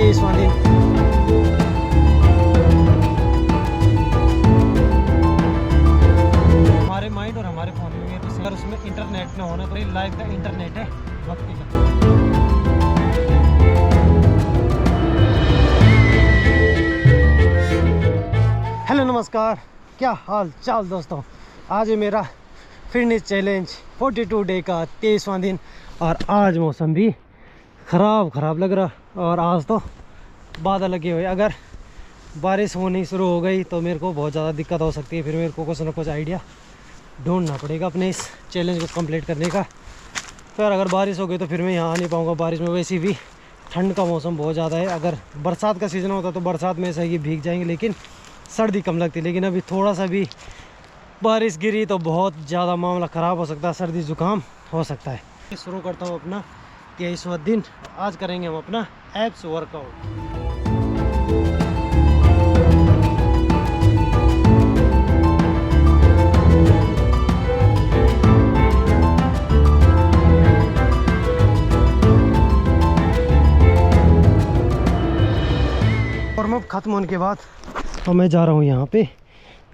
23वां दिन। हमारे माइंड और हमारे फ़ोन में तो अगर उसमें इंटरनेट ना होना तो ये लाइफ का इंटरनेट है भक्ति का। हेलो नमस्कार, क्या हाल चाल दोस्तों। आज है मेरा फिटनेस चैलेंज 42 डे का 23वां दिन और आज मौसम भी ख़राब लग रहा और आज तो बादल लगे हुए। अगर बारिश होनी शुरू हो गई तो मेरे को बहुत ज़्यादा दिक्कत हो सकती है। फिर मेरे को कुछ ना कुछ आइडिया ढूंढना पड़ेगा अपने इस चैलेंज को कंप्लीट करने का। फिर अगर बारिश हो गई तो फिर मैं यहाँ आ नहीं पाऊँगा। बारिश में वैसे भी ठंड का मौसम बहुत ज़्यादा है। अगर बरसात का सीज़न होता तो बरसात में सही भीग जाएंगे, लेकिन सर्दी कम लगती। लेकिन अभी थोड़ा सा भी बारिश गिरी तो बहुत ज़्यादा मामला ख़राब हो सकता है, सर्दी ज़ुकाम हो सकता है। शुरू करता हूँ अपना 23वां दिन। आज करेंगे हम अपना एब्स वर्कआउट। वार्म अप ख़त्म होने के बाद तो मैं जा रहा हूँ यहाँ पे,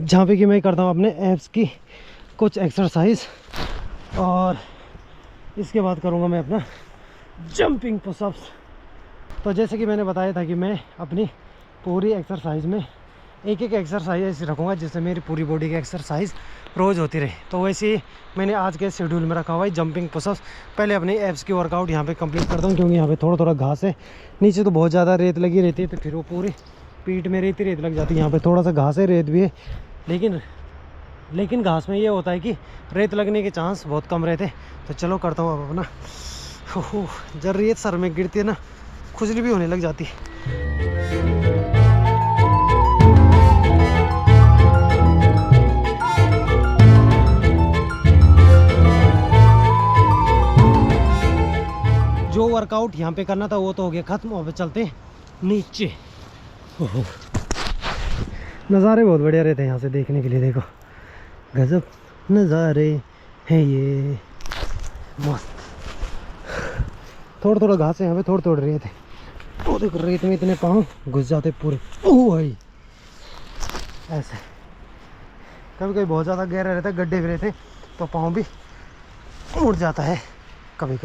जहाँ पे कि मैं करता हूँ अपने एब्स की कुछ एक्सरसाइज और इसके बाद करूँगा मैं अपना जंपिंग पुशअप्स। तो जैसे कि मैंने बताया था कि मैं अपनी पूरी एक्सरसाइज में एक एक्सरसाइज ऐसी रखूँगा जिससे मेरी पूरी बॉडी की एक्सरसाइज रोज़ होती रहे। तो वैसे ही मैंने आज के शेड्यूल में रखा हुआ है जंपिंग पुशअप्स। पहले अपने एब्स की वर्कआउट यहाँ पे कंप्लीट करता हूँ, क्योंकि यहाँ पे थोड़ा घास है। नीचे तो बहुत ज़्यादा रेत लगी रहती है, तो फिर वो पूरी पीठ में रेत लग जाती है। यहाँ पे थोड़ा सा घास है, रेत भी है, लेकिन घास में ये होता है कि रेत लगने के चांस बहुत कम रहते। तो चलो करता हूँ अब अपना। जब रेत सर में गिरती है ना, खुजली भी होने लग जाती है। जो वर्कआउट यहाँ पे करना था वो तो हो गया ख़त्म। अब चलते हैं नीचे। नज़ारे बहुत बढ़िया रहते हैं यहाँ से देखने के लिए। देखो गजब नज़ारे हैं ये, मस्त। थोड़ा घास है यहाँ पे, थोड़े रेत है। वो देखो रेत में इतने पाँव घुस जाते पूरे। ओह भाई, ऐसे कभी बहुत ज़्यादा गहरा रहता है, गड्ढे भी रहते तो पाँव भी उड़ जाता है कभी।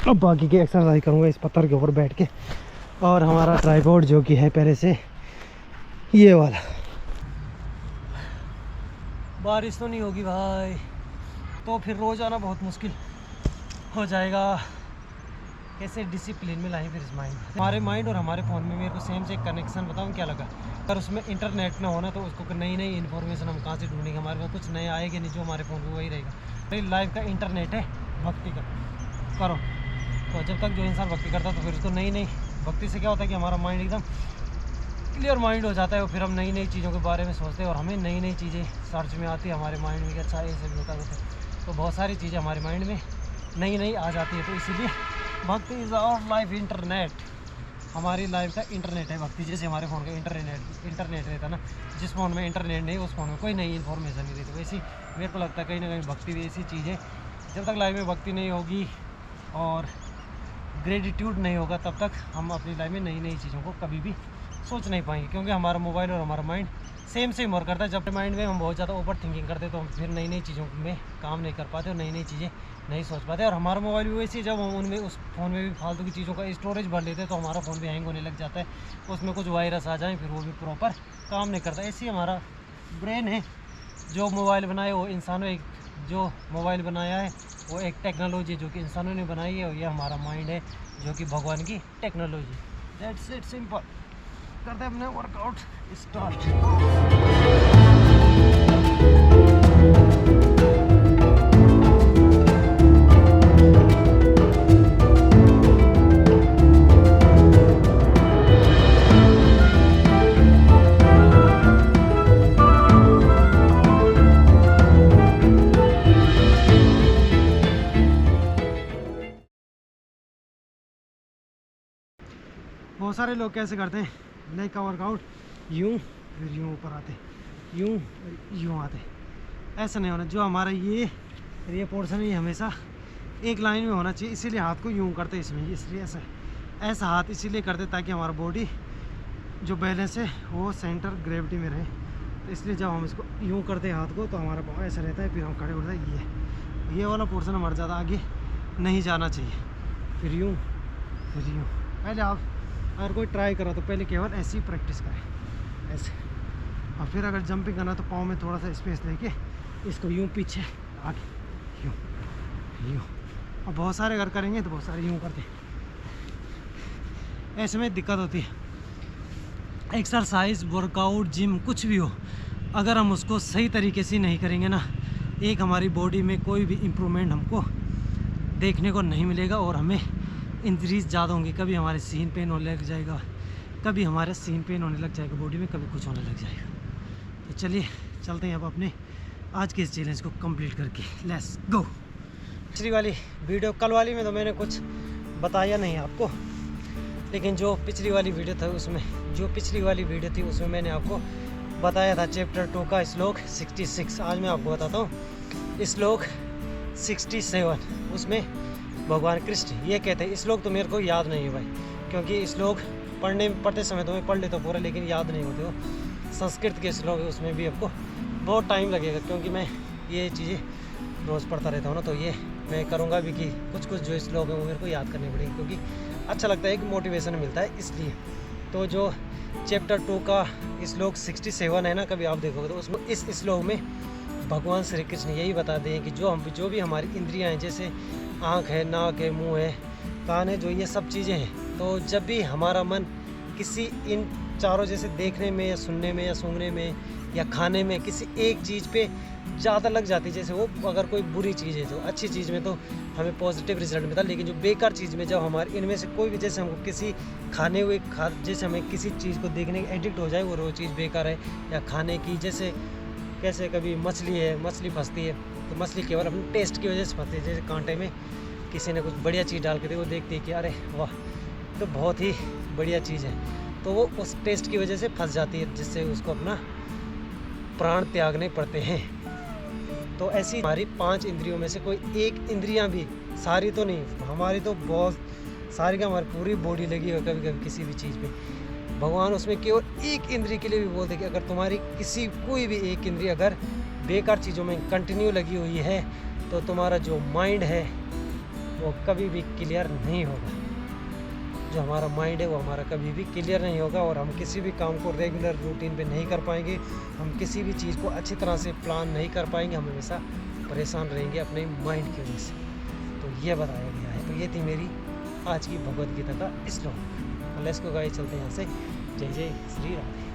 अब बाकी की एक्सरसाइज करूँगा इस पत्थर के ऊपर बैठ के। और हमारा ट्राइपॉड जो कि है पहले से ये वाला। बारिश तो नहीं होगी भाई, तो फिर रोज़ आना बहुत मुश्किल हो जाएगा। कैसे डिसिप्लिन में लाएं फिर इस माइंड। हमारे माइंड और हमारे फ़ोन में मेरे को सेम से कनेक्शन बताऊँ क्या लगा। अगर उसमें इंटरनेट ना होना तो उसको नई इन्फॉर्मेशन हम कहाँ से ढूंढेंगे। हमारे पास कुछ नया आएगा नहीं, जो हमारे फ़ोन में वही रहेगा। लाइफ का इंटरनेट है भक्ति का। करो तो जब तक जो इंसान भक्ति करता है तो फिर उसको नई भक्ति से क्या होता है कि हमारा माइंड एकदम क्लियर माइंड हो जाता है। और फिर हम नई चीज़ों के बारे में सोचते हैं और हमें नई चीज़ें सर्च में आती है हमारे माइंड में कि अच्छा ऐसे भी होता है। तो बहुत सारी चीज़ें हमारे माइंड में नई आ जाती है। तो इसीलिए भक्ति इज़ आवर लाइफ इंटरनेट। हमारी लाइफ का इंटरनेट है भक्ति। जैसे हमारे फ़ोन का इंटरनेट रहता ना, जिस फ़ोन में इंटरनेट नहीं उस फ़ोन में कोई नई इन्फॉर्मेशन नहीं रहती। वैसे मेरे को लगता है कहीं ना कहीं भक्ति भी ऐसी चीज़ है, जब तक लाइफ में भक्ति नहीं होगी और ग्रेटिट्यूड नहीं होगा तब तक हम अपनी लाइफ में नई चीज़ों को कभी भी सोच नहीं पाएंगे। क्योंकि हमारा मोबाइल और हमारा माइंड सेम वर्क करता है। जब माइंड में हम बहुत ज़्यादा ओवर थिंकिंग करते तो हम फिर नई चीज़ों में काम नहीं कर पाते और नई चीज़ें नहीं सोच पाते। और हमारा मोबाइल भी वैसे जब हम उनमें उस फ़ोन में भी फालतू की चीज़ों का स्टोरेज भर लेते हैं तो हमारा फ़ोन भी हैंग होने लग जाता है। उसमें कुछ वायरस आ जाए फिर वो भी प्रॉपर काम नहीं करता। ऐसे ही हमारा ब्रेन है। जो मोबाइल बनाए वो इंसानों जो मोबाइल बनाया है वो एक टेक्नोलॉजी जो कि इंसानों ने बनाई है, और ये हमारा माइंड है जो कि भगवान की टेक्नोलॉजी। That's it, simple. करते हैं अपने वर्कआउट स्टार्ट। बहुत सारे लोग कैसे करते हैं लेग का वर्कआउट, यूं फिर यूं ऊपर आते, यूं आते। ऐसा नहीं होना। जो हमारा ये पोर्शन है ये हमेशा एक लाइन में होना चाहिए, इसीलिए हाथ को यूं करते हैं इसमें, इसलिए ऐसा हाथ इसीलिए करते ताकि हमारा बॉडी जो बैलेंस है वो सेंटर ग्रेविटी में रहे। तो इसलिए जब हम इसको यूँ करते हैं हाथ को तो हमारा पाँव ऐसा रहता है, फिर हम खड़े होते हैं। ये वाला पोर्शन हमारा ज़्यादा आगे नहीं जाना चाहिए। फिर यूँ फिर यूँ। पहले आप अगर कोई ट्राई करा तो पहले केवल ऐसी प्रैक्टिस करें, ऐसे। और फिर अगर जंपिंग करना तो पाँव में थोड़ा सा स्पेस लेके इसको यूँ पीछे आगे यूँ यूँ। और बहुत सारे अगर करेंगे तो बहुत सारे यूँ करते हैं। ऐसे में दिक्कत होती है। एक्सरसाइज, वर्कआउट, जिम कुछ भी हो, अगर हम उसको सही तरीके से नहीं करेंगे ना, एक हमारी बॉडी में कोई भी इम्प्रूवमेंट हमको देखने को नहीं मिलेगा और हमें इंजरीज ज़्यादा होंगी। कभी हमारे सीन पेन होने लग जाएगा, कभी हमारे सीन पेन होने लग जाएगा बॉडी में, कभी कुछ होने लग जाएगा। तो चलिए चलते हैं अब अपने आज के इस चैलेंज को कंप्लीट करके। Let's go. पिछली वाली वीडियो, कल वाली में तो मैंने कुछ बताया नहीं आपको, लेकिन जो पिछली वाली वीडियो थी उसमें मैंने आपको बताया था चैप्टर 2 का श्लोक 66। आज मैं आपको बताता हूँ श्लोक 67। उसमें भगवान कृष्ण ये कहते हैं, श्लोक तो मेरे को याद नहीं है भाई, क्योंकि श्लोक पढ़ते समय तो मैं पढ़ लेता हूँ पूरा, लेकिन याद नहीं होते वो। संस्कृत के श्लोक है, उसमें भी आपको बहुत टाइम लगेगा, क्योंकि मैं ये चीज़ें रोज़ पढ़ता रहता हूँ ना, तो ये मैं करूँगा भी कि कुछ जो श्लोक है वो मेरे को याद करने पड़ेंगे, क्योंकि अच्छा लगता है कि मोटिवेशन मिलता है इसलिए। तो जो चैप्टर 2 का श्लोक 67 है ना, कभी आप देखोगे तो उसमें इस श्लोक में भगवान श्री कृष्ण यही बताते हैं कि जो भी हमारी इंद्रियां हैं, जैसे आँख है, नाक है, मुंह है, कान है, जो ये सब चीज़ें हैं, तो जब भी हमारा मन किसी इन चारों, जैसे देखने में या सुनने में या सूंघने में या खाने में, किसी एक चीज़ पे ज़्यादा लग जाती है, जैसे वो अगर कोई बुरी चीज़ है, जो अच्छी चीज़ में तो हमें पॉजिटिव रिजल्ट मिलता है, लेकिन जो बेकार चीज़ में जब हमारे इनमें से कोई भी, जैसे हमको किसी खाने हुए जैसे हमें किसी चीज़ को देखने के एडिक्ट हो जाए, वो चीज़ बेकार है, या खाने की, जैसे कैसे कभी मछली है, मछली फंसती है तो मछली केवल अपने टेस्ट की वजह से फंसती है। जैसे कांटे में किसी ने कुछ बढ़िया चीज़ डाल के दी, वो देखती है कि अरे वाह तो बहुत ही बढ़िया चीज़ है, तो वो उस टेस्ट की वजह से फंस जाती है, जिससे उसको अपना प्राण त्यागने पड़ते हैं। तो ऐसी हमारी 5 इंद्रियों में से कोई एक इंद्रियां भी, सारी तो नहीं, हमारी तो बहुत सारी का हमारी पूरी बॉडी लगी है कभी कभी किसी भी चीज़ पे, भगवान उसमें केवल एक इंद्री के लिए भी बोलते कि अगर तुम्हारी कोई भी एक इंद्री अगर बेकार चीज़ों में कंटिन्यू लगी हुई है तो तुम्हारा जो माइंड है वो कभी भी क्लियर नहीं होगा। जो हमारा माइंड है वो हमारा कभी भी क्लियर नहीं होगा, और हम किसी भी काम को रेगुलर रूटीन पे नहीं कर पाएंगे, हम किसी भी चीज़ को अच्छी तरह से प्लान नहीं कर पाएंगे, हम हमेशा परेशान रहेंगे अपने माइंड की वजह से। तो ये बताया गया है। तो ये थी मेरी आज की भगवद गीता का श्लोक। लेट्स गो गाइस, चलते हैं यहाँ से। जय जय श्री राधे।